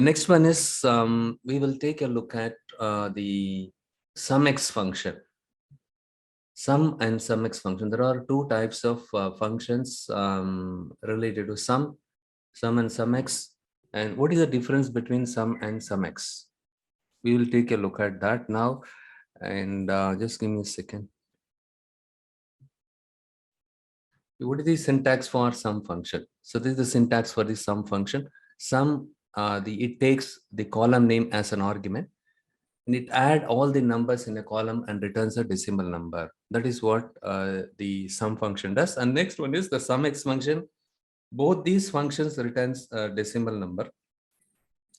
The next one is we will take a look at the Sumx function. Sum and Sumx function. There are two types of functions related to sum and Sumx. And what is the difference between sum and Sumx? We will take a look at that now. And just give me a second. What is the syntax for sum function? So this is the syntax for the sum function. Sum, it takes the column name as an argument, and it adds all the numbers in a column and returns a decimal number. That is what the sum function does. And next one is the Sumx function. Both these functions returns a decimal number.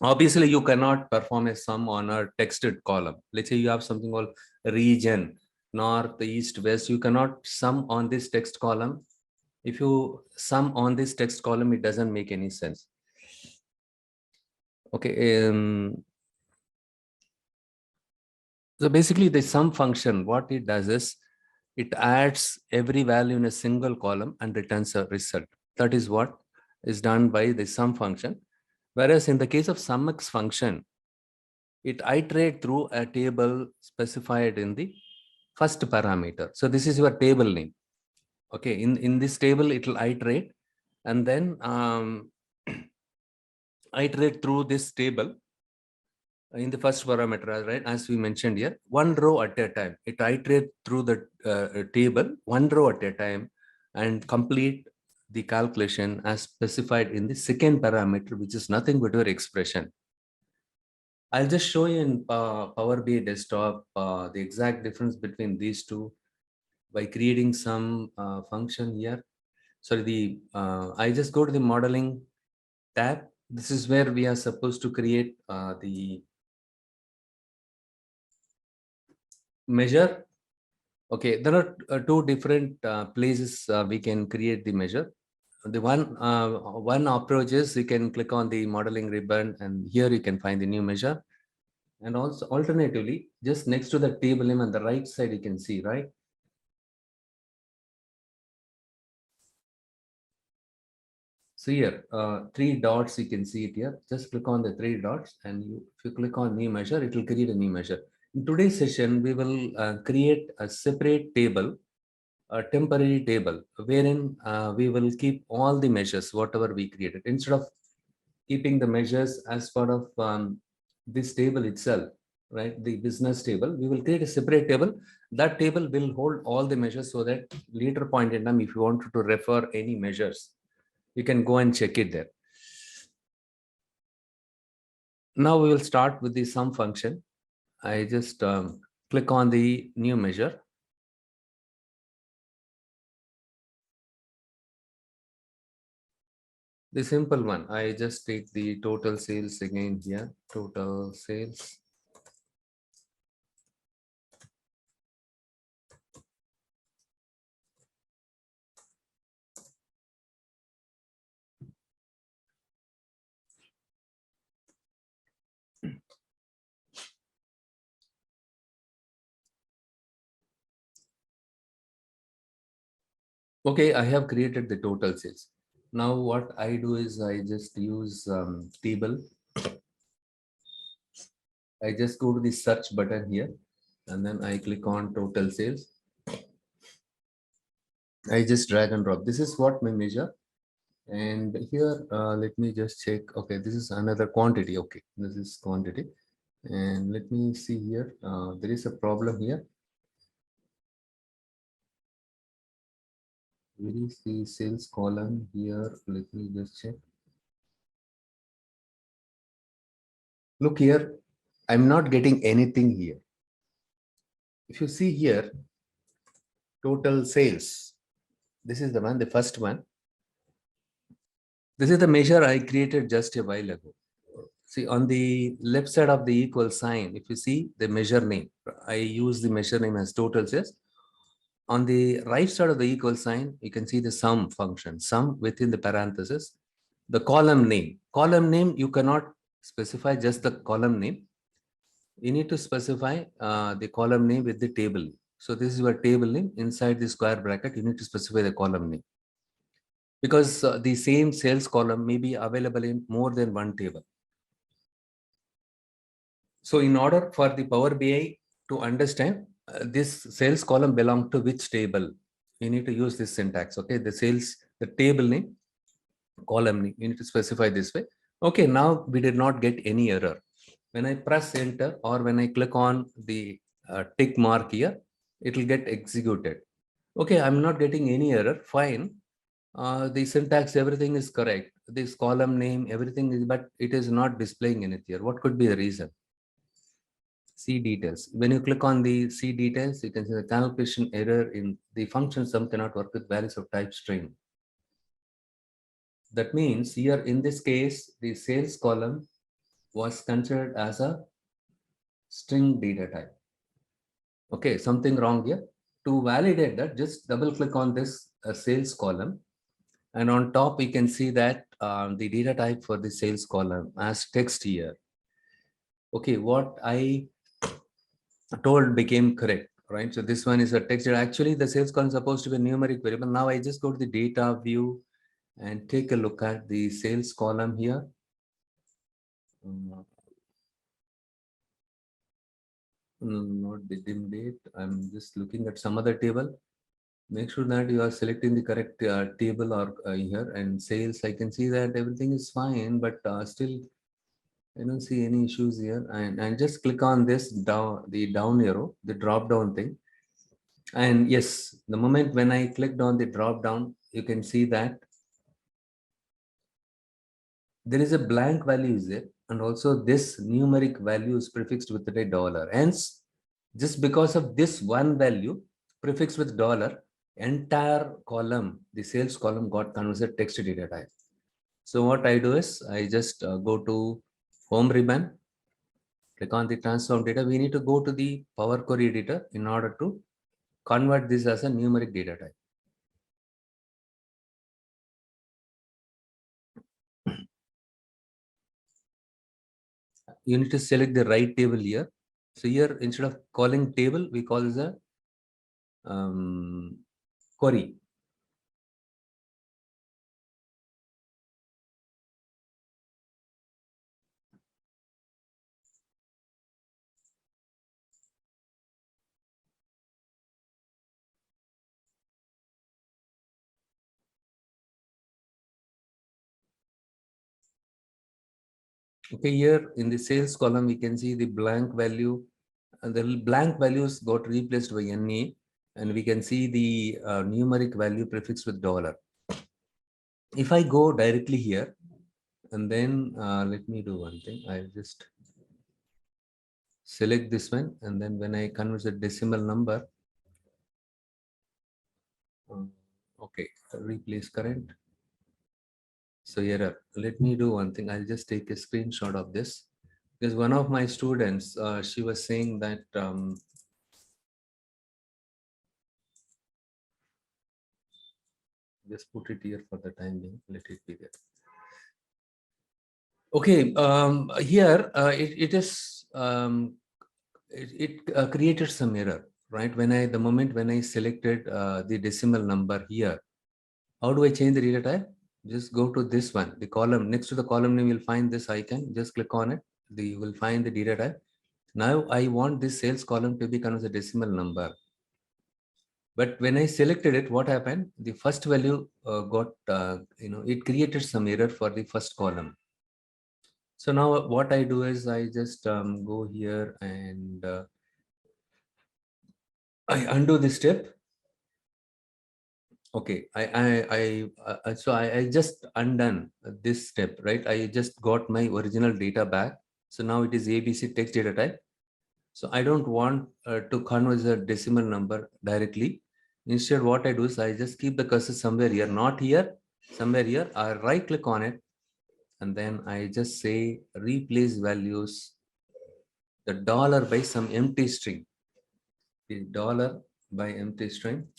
Obviously, you cannot perform a sum on a texted column. Let's say you have something called region, north, east, west. You cannot sum on this text column. If you sum on this text column, it doesn't make any sense. Okay. So basically, the sum function, what it does is it adds every value in a single column and returns a result. That is what is done by the sum function. Whereas in the case of Sumx function, it iterates through a table specified in the first parameter. So this is your table name. Okay, in this table, it will iterate and then iterate through this table in the first parameter, right? As we mentioned here, one row at a time. It iterates through the table, one row at a time, and complete the calculation as specified in the second parameter, which is nothing but your expression. I'll just show you in Power BI desktop the exact difference between these two by creating some function here. Sorry, I just go to the modeling tab. This is where we are supposed to create the measure. Okay, there are two different places we can create the measure. The one approach is you can click on the modeling ribbon, and here you can find the new measure. And also alternatively, just next to the table name on the right side, you can see, right? So here, three dots, you can see it here. Just click on the three dots, and if you click on new measure, it will create a new measure. In today's session, we will create a separate table, a temporary table, wherein we will keep all the measures, whatever we created. Instead of keeping the measures as part of this table itself, right, the business table, we will create a separate table. That table will hold all the measures so that later point in time, if you want to refer any measures, you can go and check it there. Now we will start with the sum function. I just click on the new measure. The simple one, I just take the total sales again here, total sales. Okay, I have created the total sales. Now what I do is I just use table. I just go to the search button here, and then I click on total sales. I just drag and drop. This is what my measure. And here, let me just check. Okay, this is another quantity. Okay, this is quantity. And let me see here. There is a problem here. Where is the sales column here? Let me just check. Look here, I'm not getting anything here. If you see here, total sales, this is the one, the first one. This is the measure I created just a while ago. See, on the left side of the equal sign, if you see the measure name, I use the measure name as total sales. On the right side of the equal sign, you can see the sum function, sum within the parenthesis, the column name. Column name, you cannot specify just the column name. You need to specify the column name with the table. So this is your table name. Inside the square bracket, you need to specify the column name. Because the same sales column may be available in more than one table. So in order for the Power BI to understand this sales column belong to which table, you need to use this syntax. Okay, the sales, the table name, column name, you need to specify this way. Okay, now we did not get any error. When I press enter or when I click on the tick mark here, it will get executed. Okay, I'm not getting any error. Fine. The syntax, everything is correct. This column name, everything is, but it is not displaying anything here. What could be the reason? See details. When you click on the see details, you can see the calculation error in the function sum cannot work with values of type string. That means here in this case, the sales column was considered as a string data type. Okay, something wrong here. To validate that, just double click on this sales column. And on top, we can see that the data type for the sales column as text here. Okay, what I told became correct, right? So this one is a text. Actually, the sales column is supposed to be a numeric variable. Now I just go to the data view and take a look at the sales column here. Not the dim date. I'm just looking at some other table. Make sure that you are selecting the correct table or here and sales. I can see that everything is fine, but still I don't see any issues here. And just click on this down, the down arrow, the drop down thing. And yes, the moment when I clicked on the drop down, you can see that there is a blank value is there, and also this numeric value is prefixed with a dollar. Hence, just because of this one value prefixed with dollar, entire column, the sales column got converted text data type. So what I do is I just go to home ribbon, click on the transform data. We need to go to the Power Query editor in order to convert this as a numeric data type. You need to select the right table here. So here, instead of calling table, we call this a query. Okay, here in the sales column, we can see the blank value, and the blank values got replaced by NA, and we can see the numeric value prefixed with dollar. If I go directly here, and then let me do one thing. I'll just select this one, and then when I convert the decimal number, okay, replace current. So here, let me do one thing. I'll just take a screenshot of this. Because one of my students, she was saying that just put it here for the time being. Let it be there. Okay, here it is created some error, right? The moment when I selected the decimal number here, how do I change the data type? Just go to this one, the column next to the column name. You'll find this icon. Just click on it. You will find the data type. Now I want this sales column to become as a decimal number. But when I selected it, what happened? The first value got, it created some error for the first column. So now what I do is I just go here and I undo this step. Okay, I just undone this step, right? I just got my original data back. So now it is ABC text data type. So I don't want to convert the decimal number directly. Instead, what I do is I just keep the cursor somewhere here, not here, somewhere here. I right click on it, and then I just say replace values, the dollar by some empty string. The dollar by empty string.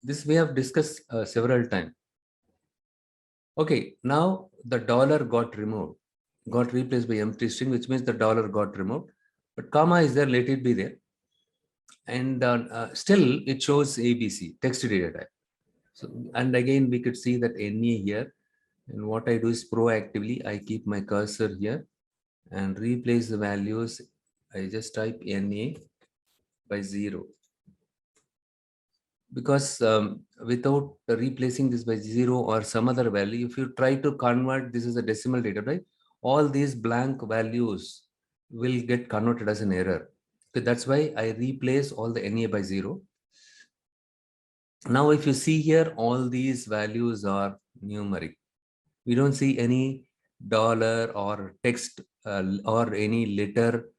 This we have discussed several times. Okay, now the dollar got removed, got replaced by empty string, which means the dollar got removed. But comma is there, let it be there. And still it shows ABC, text data type. So, and again, we could see that NA here. And what I do is proactively, I keep my cursor here and replace the values. I just type NA by 0 because without replacing this by 0 or some other value, if you try to convert, this is a decimal data, right? All these blank values will get converted as an error. So that's why I replace all the NA by 0. Now, if you see here, all these values are numeric. We don't see any dollar or text or any letter,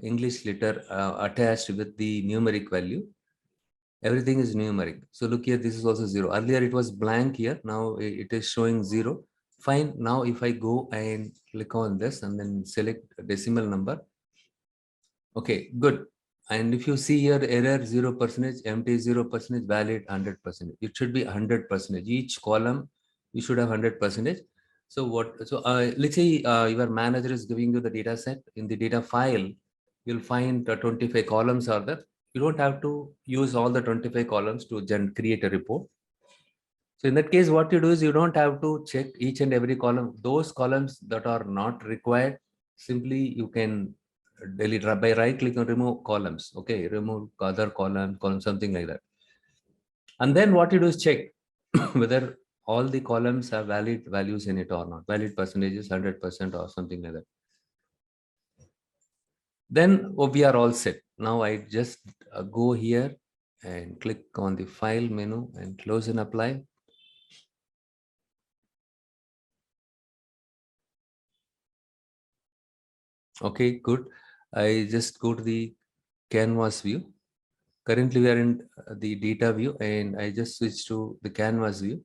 English letter attached with the numeric value. Everything is numeric. So look here, this is also 0. Earlier it was blank here. Now it is showing 0. Fine. Now if I go and click on this and then select a decimal number. Okay, good. And if you see here, error 0%, empty 0%, valid 100%. It should be 100%. Each column, you should have 100%. So what? So let's say your manager is giving you the data set. In the data file, you'll find 25 columns are there. You don't have to use all the 25 columns to create a report. So in that case, what you do is you don't have to check each and every column. Those columns that are not required, simply you can delete by right click on remove columns. Okay, remove other column, something like that. And then what you do is check whether all the columns have valid values in it or not. Valid percentages, 100% or something like that. Then we are all set. Now I just go here and click on the file menu and close and apply. Okay, good. I just go to the canvas view. Currently we are in the data view and I just switch to the canvas view.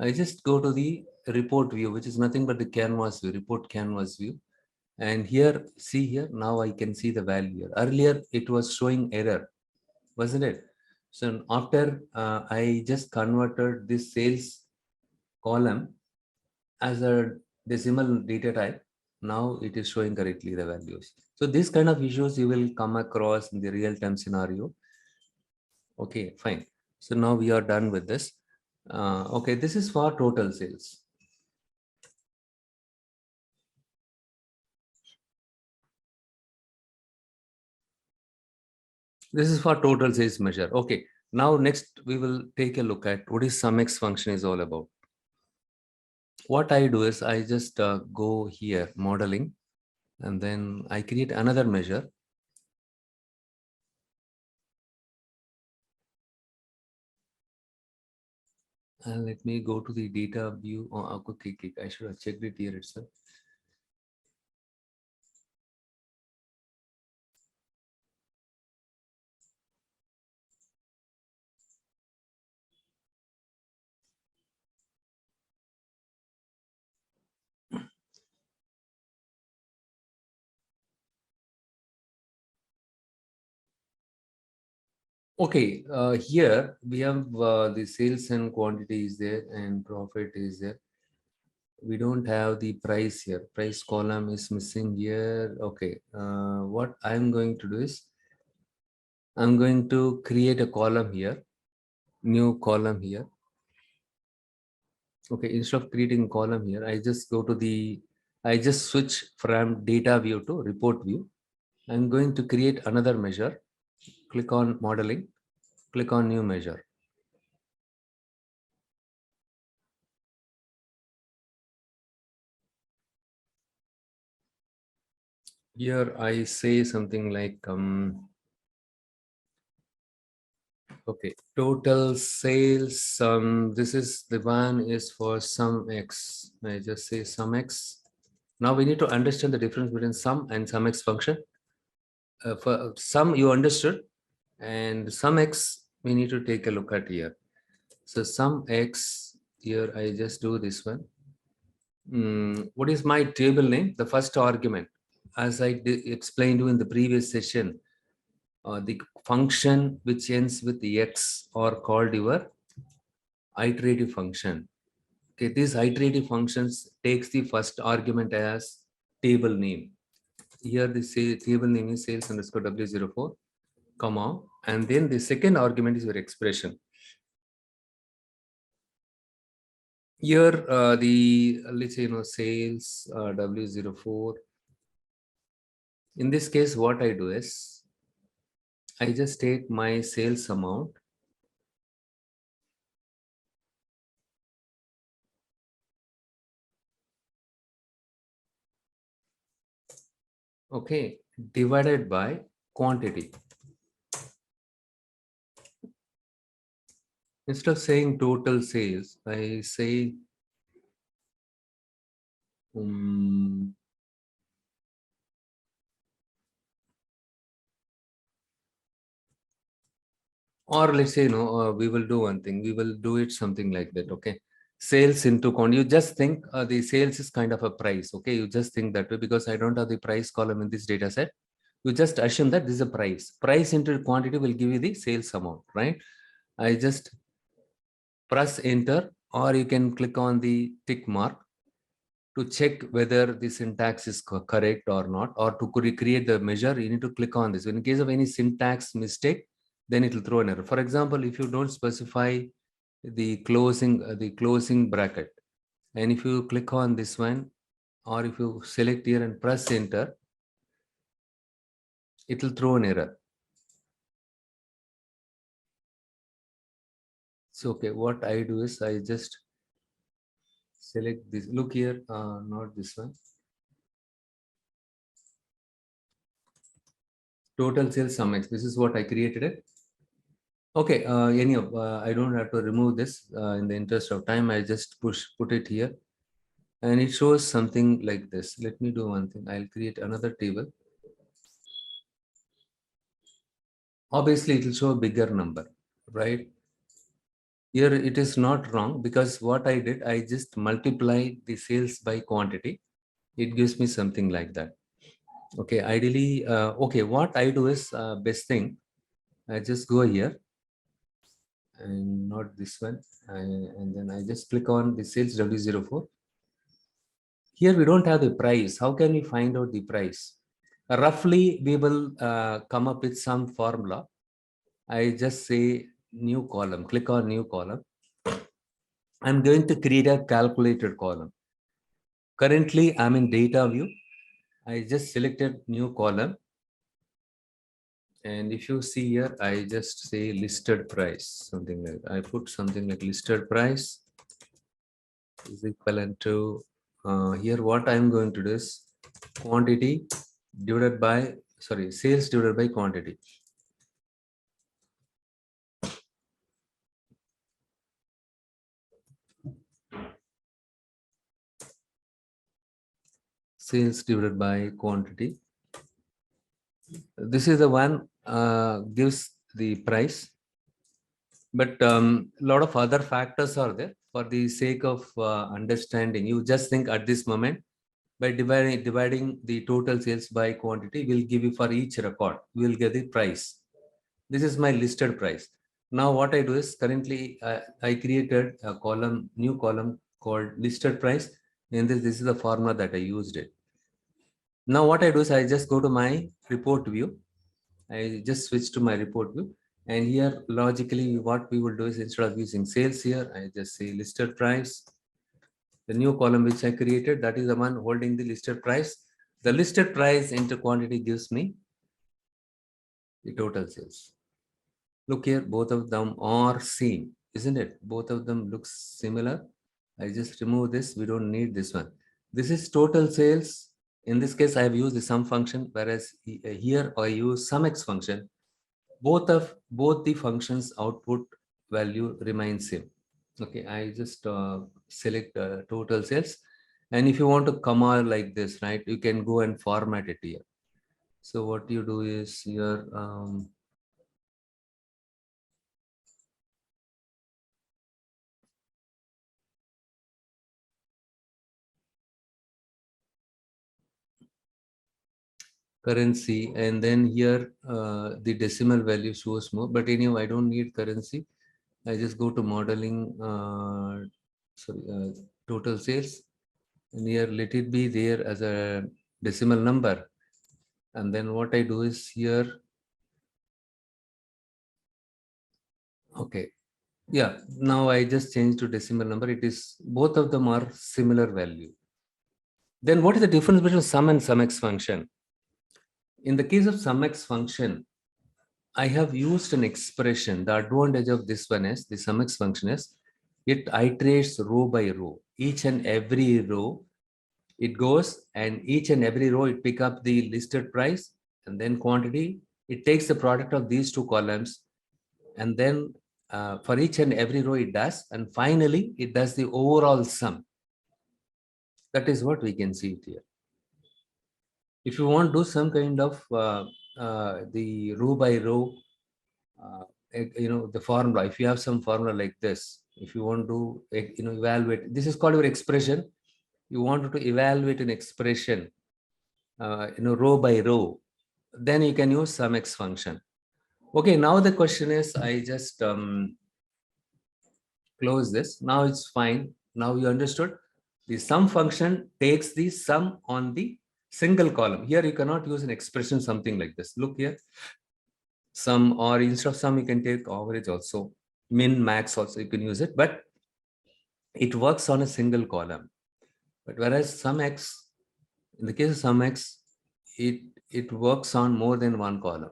I just go to the report view, which is nothing but the canvas view, report canvas view. And here, see here, now I can see the value. Earlier, it was showing error, wasn't it? So after I just converted this sales column as a decimal data type, now it is showing correctly the values. So this kind of issues you will come across in the real-time scenario. Okay, fine. So now we are done with this. Okay, this is for total sales. This is for total sales measure. Okay, now next we will take a look at what is Sumx function is all about. What I do is I just go here, modeling, and then I create another measure. And let me go to the data view. Oh, okay, I should have checked it here itself. Okay, here we have the sales and quantity is there and profit is there. We don't have the price here. Price column is missing here. Okay, what I'm going to do is I'm going to create a column here, new column here. Okay, instead of creating column here, I just go to I just switch from data view to report view. I'm going to create another measure. Click on modeling, click on new measure. Here I say something like, okay, total sales. This is the one is for Sumx. I just say Sumx. Now we need to understand the difference between sum and Sumx function. For sum you understood, and Sumx we need to take a look at here. So Sumx here I just do this one. What is my table name? The first argument, as I explained you in the previous session, the function which ends with the x are called your iterative function. Okay, this iterative functions takes the first argument as table name. Here the table name is sales underscore W04, comma, and then the second argument is your expression. Here the let's say sales W04. In this case, what I do is I just take my sales amount. Okay, divided by quantity. Instead of saying total sales, I say or let's say we will do one thing. We will do it something like that. Okay, sales into quantity. You just think the sales is kind of a price. Okay, you just think that way because I don't have the price column in this data set. You just assume that this is a price. Price into quantity will give you the sales amount, right? I just press enter, or you can click on the tick mark to check whether the syntax is correct or not, or to recreate the measure. You need to click on this. In case of any syntax mistake, then it will throw an error. For example, if you don't specify the closing bracket, and if you click on this one, or if you select here and press enter, it will throw an error. So okay, what I do is I just select this. Look here, not this one. Total sales Sumx. This is what I created it. Okay, anyhow, I don't have to remove this in the interest of time. I just put it here, and it shows something like this. Let me do one thing. I'll create another table. Obviously, it will show a bigger number, right? Here it is not wrong because what I did, I just multiply the sales by quantity. It gives me something like that. Okay, ideally, okay, what I do is best thing. I just go here and not this one. And then I just click on the sales W04. Here we don't have the price. How can we find out the price? Roughly, we will come up with some formula. I just say new column, click on new column. I'm going to create a calculated column. Currently, I'm in data view. I just selected new column. And if you see here, I just say listed price, something like I put something like listed price is equivalent to here. What I'm going to do is quantity divided by sales divided by quantity. Sales divided by quantity. This is the one gives the price, but a lot of other factors are there. For the sake of understanding, you just think at this moment by dividing the total sales by quantity will give you for each record, you will get the price. This is my listed price. Now what I do is currently I created a column, new column called listed price, and this is the formula that I used it. Now what I do is I just go to my report view. I just switch to my report view, and here logically what we will do is instead of using sales here, I just say listed price. The new column which I created, that is the one holding the listed price. The listed price into quantity gives me the total sales. Look here, both of them are same, isn't it? Both of them look similar. I just remove this. We don't need this one. This is total sales. In this case, I have used the sum function, whereas here I use Sumx function. Both the functions output value remains same. Okay, I just select total sales, and if you want to comma like this, right, you can go and format it here. So what you do is here currency, and then here the decimal value shows more, but anyway I don't need currency. I just go to modeling, sorry, total sales, and here let it be there as a decimal number. And then what I do is here, okay, yeah, now I just change to decimal number. It is, both of them are similar value. Then what is the difference between sum and Sumx function? In the case of Sumx function, I have used an expression. The advantage of this one is the Sumx function is it iterates row by row. Each and every row it goes, and each and every row it pick up the listed price and then quantity. It takes the product of these two columns, and then for each and every row it does, and finally it does the overall sum. That is what we can see it here. If you want to do some kind of the row by row, the formula, if you have some formula like this, if you want to evaluate, this is called your expression. You want to evaluate an expression row by row, then you can use Sumx function. Okay, now the question is, I just close this. Now it's fine. Now you understood. The sum function takes the sum on the single column. Here you cannot use an expression something like this. Look here, sum, or instead of sum you can take average also, min, max also you can use it, but it works on a single column. But whereas Sumx, in the case of Sumx, it works on more than one column.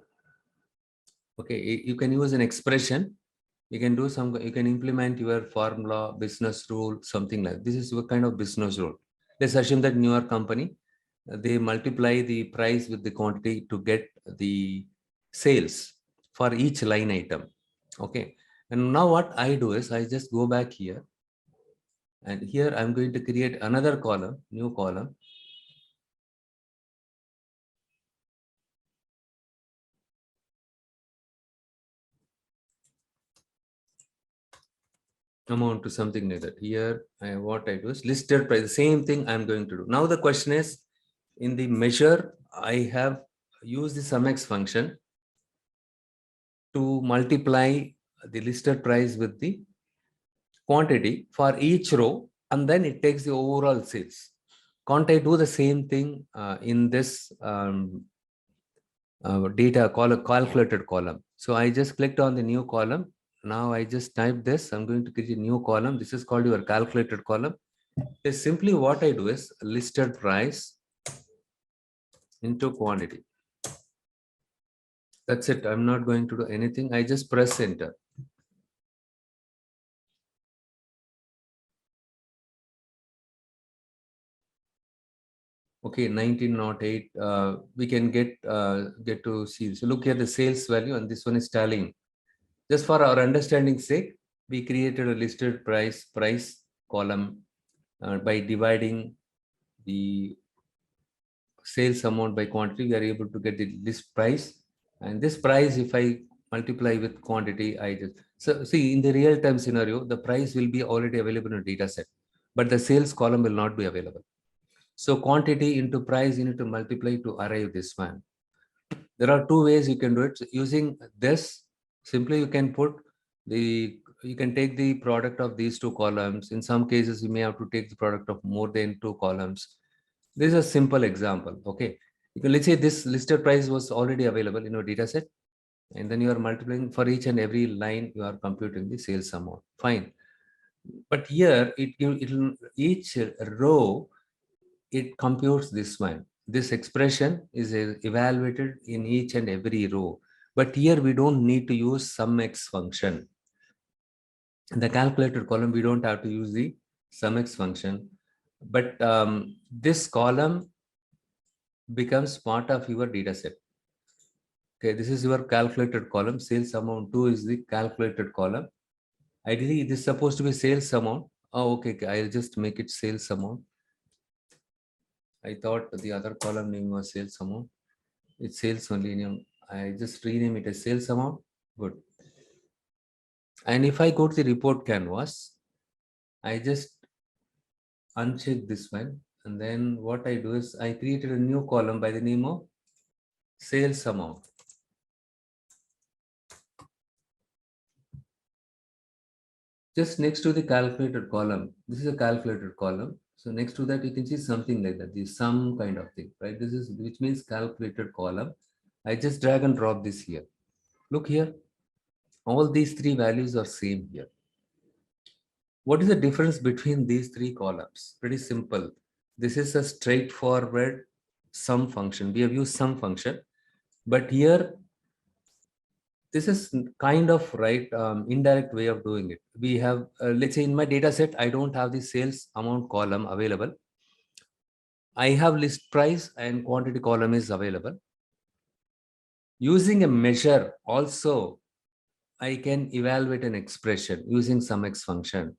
Okay, you can use an expression, you can do some, you can implement your formula, business rule, something like this. Is your kind of business rule. Let's assume that newer company, they multiply the price with the quantity to get the sales for each line item. Okay, and now what I do is I just go back here, and here I'm going to create another column, new column. Amount to something like that. Here, what I do is listed price, the same thing I'm going to do. Now the question is, in the measure, I have used the Sumx function to multiply the listed price with the quantity for each row, and then it takes the overall sales. Can't I do the same thing in this data calculated column? So I just clicked on the new column. Now I just type this. I'm going to create a new column. This is called your calculated column. Is simply what I do is listed price into quantity. That's it. I'm not going to do anything. I just press enter. Okay, 1908. We can get to see. So look here, the sales value, and this one is tallying. Just for our understanding sake, we created a listed price column by dividing the sales amount by quantity. We are able to get the list price, and this price, if I multiply with quantity, I just, so see, in the real time scenario, the price will be already available in a data set, but the sales column will not be available. So quantity into price, you need to multiply to arrive this one. There are two ways you can do it. So using this, simply you can put you can take the product of these two columns. In some cases, you may have to take the product of more than two columns. This is a simple example. Okay, let's say this listed price was already available in your data set, and then you are multiplying for each and every line, you are computing the sales amount. Fine. But here, each row, it computes this one. This expression is evaluated in each and every row. But here we don't need to use Sumx function. In the calculated column, we don't have to use the Sumx function. But this column becomes part of your data set. Okay, this is your calculated column. Sales amount 2 is the calculated column. Ideally, this is supposed to be sales amount. Oh, okay, I'll just make it sales amount. I thought the other column name was sales amount. It's sales only name. I just rename it as sales amount. Good. And if I go to the report canvas, I just uncheck this one. And then what I do is I created a new column by the name of sales amount. Just next to the calculated column, this is a calculated column. So next to that, you can see something like that, the sum kind of thing, right? This is, which means calculated column. I just drag and drop this here. Look here, all these three values are same here. What is the difference between these three columns? Pretty simple. This is a straightforward sum function. We have used sum function, but here this is kind of right indirect way of doing it. We have let's say in my data set I don't have the sales amount column available. I have list price and quantity column is available. Using a measure also, I can evaluate an expression using Sumx function.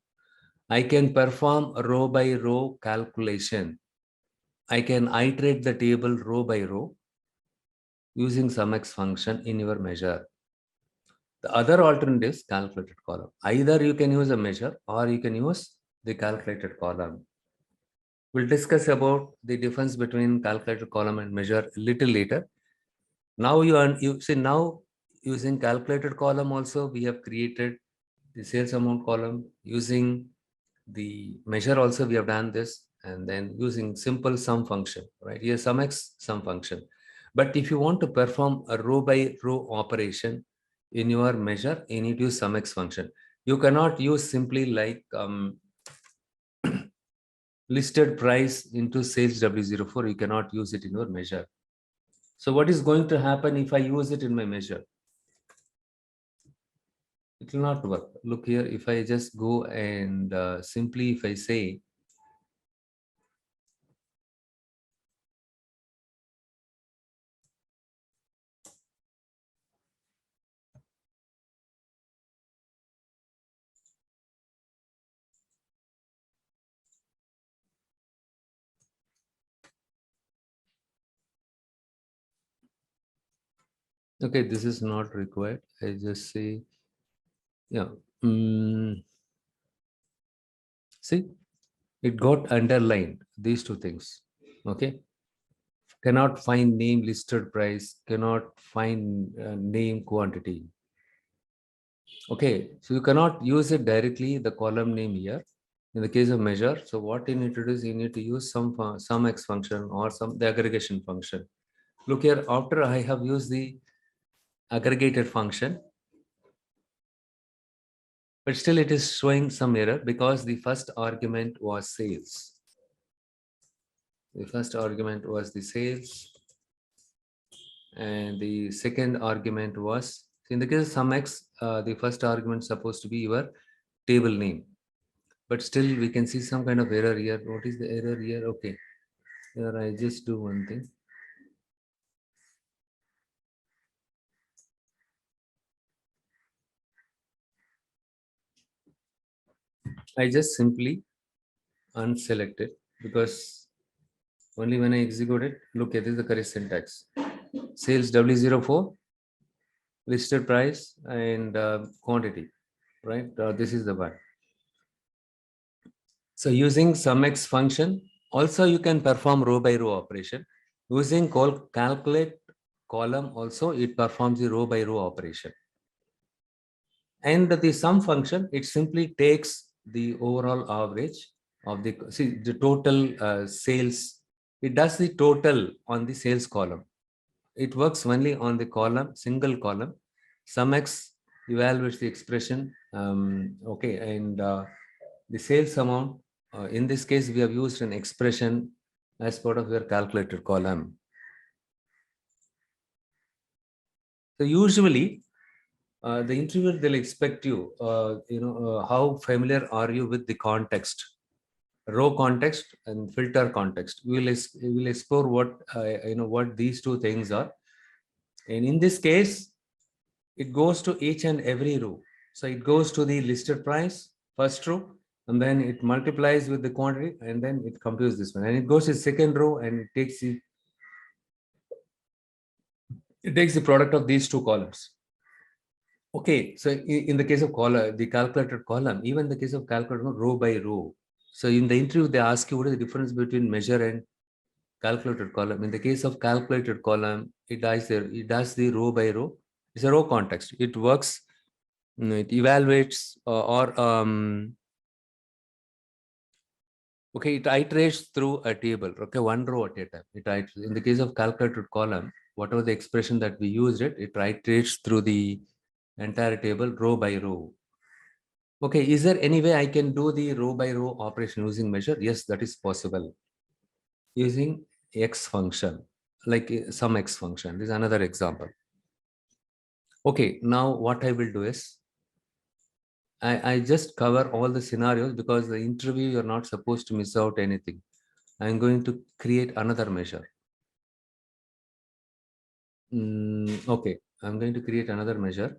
I can perform row by row calculation. I can iterate the table row by row using Sumx function in your measure. The other alternative is calculated column. Either you can use a measure or you can use the calculated column. We'll discuss about the difference between calculated column and measure a little later. Now you see, now using calculated column also we have created the sales amount column. Using the measure also we have done this, and then using simple sum function, right? Here Sumx sum function. But if you want to perform a row by row operation in your measure, you need to use Sumx function. You cannot use simply like listed price into sales W04. You cannot use it in your measure. So what is going to happen if I use it in my measure? It will not work. Look here, if I just go and simply if I say okay, this is not required. I just say, yeah. See, it got underlined, these two things. Okay. Cannot find name listed price, cannot find name quantity. Okay. So you cannot use it directly, the column name here. In the case of measure, so what you need to do is you need to use some X function or the aggregation function. Look here, after I have used the aggregated function, but still it is showing some error because the first argument was sales. The first argument was the sales, and the second argument was, in the case of Sumx, the first argument is supposed to be your table name, but still we can see some kind of error here. What is the error here? Okay, here I just do one thing. I just simply unselect it because only when I execute it, look at this is the correct syntax. Sales W04, listed price and quantity, right? This is the one. So using Sumx function, also you can perform row by row operation. Using calculate column also, it performs the row by row operation. And the sum function, it simply takes the overall average of the total sales. It does the total on the sales column. It works only on the column, single column. Sumx evaluates the expression. Okay, and the sales amount. In this case, we have used an expression as part of your calculated column. So usually, the interviewer, they'll expect you, how familiar are you with the context, row context and filter context. We'll explore what these two things are. And in this case, it goes to each and every row. So it goes to the listed price, first row, and then it multiplies with the quantity, and then it computes this one. And it goes to the second row and it takes the product of these two columns. Okay, so in the case of the calculated column, even the case of calculated row by row. So in the interview, they ask you what is the difference between measure and calculated column. In the case of calculated column, it does the row by row. It's a row context. It works It evaluates okay, it iterates through a table. Okay, one row at a time. It iterates. In the case of calculated column, whatever the expression that we used it iterates through the entire table row by row. Okay, is there any way I can do the row by row operation using measure? Yes, that is possible using X function, like some X function. This is another example. Okay, now what I will do is I just cover all the scenarios because the interview you're not supposed to miss out anything. I'm going to create another measure. Okay, I'm going to create another measure.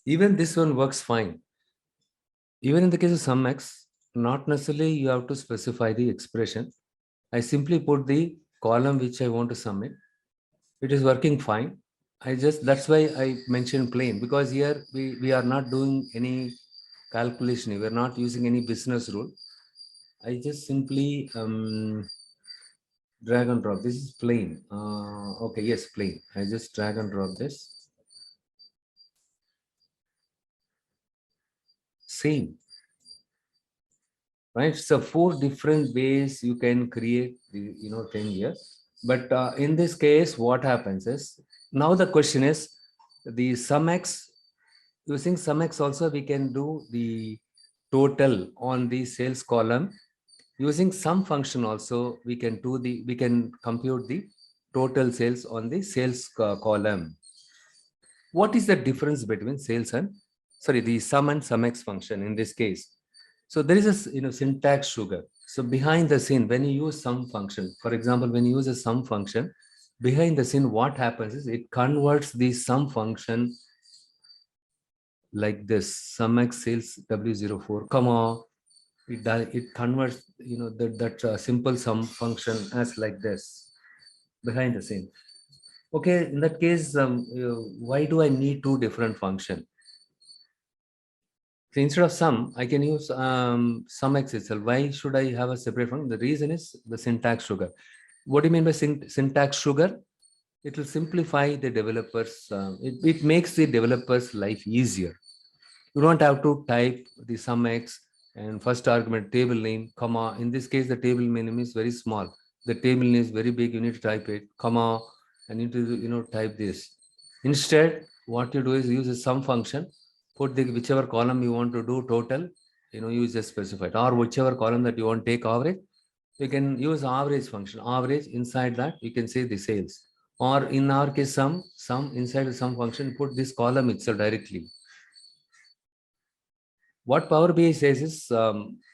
Even this one works fine. Even in the case of sum x, not necessarily you have to specify the expression. I simply put the column which I want to sum it. It is working fine. That's why I mentioned plain, because here we are not doing any calculation. We are not using any business rule. I just simply drag and drop. This is plain. Okay, yes, plain. I just drag and drop this. Same, right? So 4 different ways you can create the thing here. But in this case, what happens is, now the question is the sum x. Using sum x also we can do the total on the sales column. Using sum function also we can compute the total sales on the sales column. What is the difference between sales and the sum and sum x function in this case? So there is a syntax sugar. So behind the scene, when you use sum function, for example, when you use a sum function, behind the scene, what happens is it converts the sum function like this: sum x sales W04, comma, it converts that simple sum function as like this behind the scene. Okay, in that case, why do I need 2 different function? So instead of sum, I can use sum x itself. Why should I have a separate function? The reason is the syntax sugar. What do you mean by syntax sugar? It will simplify the developers. It makes the developers' life easier. You don't have to type the sum x and first argument table name, comma. In this case, the table name is very small. The table name is very big. You need to type it, comma. I need to type this. Instead, what you do is use a sum function. Put the whichever column you want to do total. You just specify it, or whichever column that you want to take average. You can use average function. Average, inside that you can say the sales. Or in our case, sum inside the sum function. Put this column itself directly. What Power BI says is,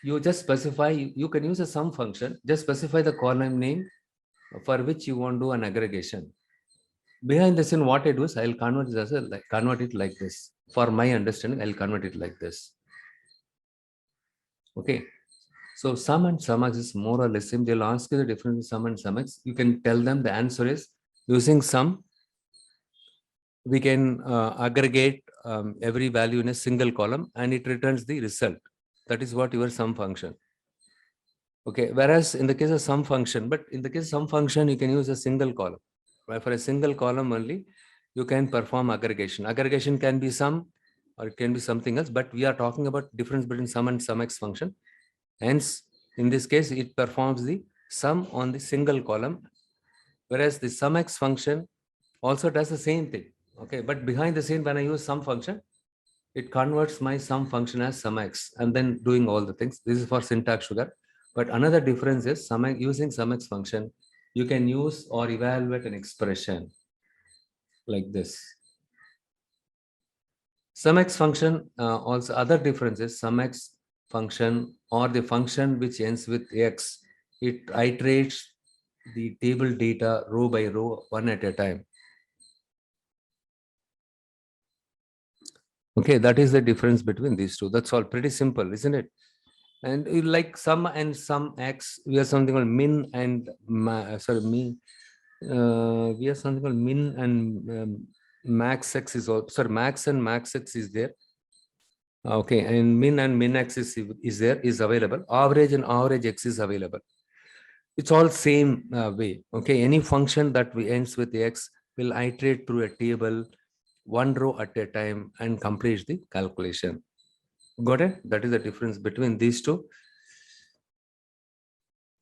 you just specify, you can use a sum function, just specify the column name for which you want to do an aggregation. Behind the scene, what I do is I'll convert this as convert it like this. For my understanding, I'll convert it like this. Okay. So sum and sum x is more or less same. They'll ask you the difference between sum and sum x. You can tell them the answer is, using sum, we can aggregate every value in a single column and it returns the result. That is what your sum function. Okay, whereas in the case of sum function, but in the case of sum function, you can use a single column. Right? For a single column only, you can perform aggregation. Aggregation can be sum or it can be something else, but we are talking about difference between sum and sum x function. Hence, in this case, it performs the sum on the single column, whereas the sum x function also does the same thing. Okay, but behind the scene, when I use sum function, it converts my sum function as sum x and then doing all the things. This is for syntax sugar. But another difference is using sum x function, you can use or evaluate an expression like this. Sum x function, also other difference is sum x function or the function which ends with x, it iterates the table data row by row, one at a time. Okay, that is the difference between these two. That's all. Pretty simple, isn't it? And like sum and sum x, we have something called min and we have something called min and max x is also, sorry, max and max x is there. Okay, and min x is there, is available. Average and average x is available. It's all same way. Okay, any function that we ends with x will iterate through a table, one row at a time, and complete the calculation. Got it? That is the difference between these two.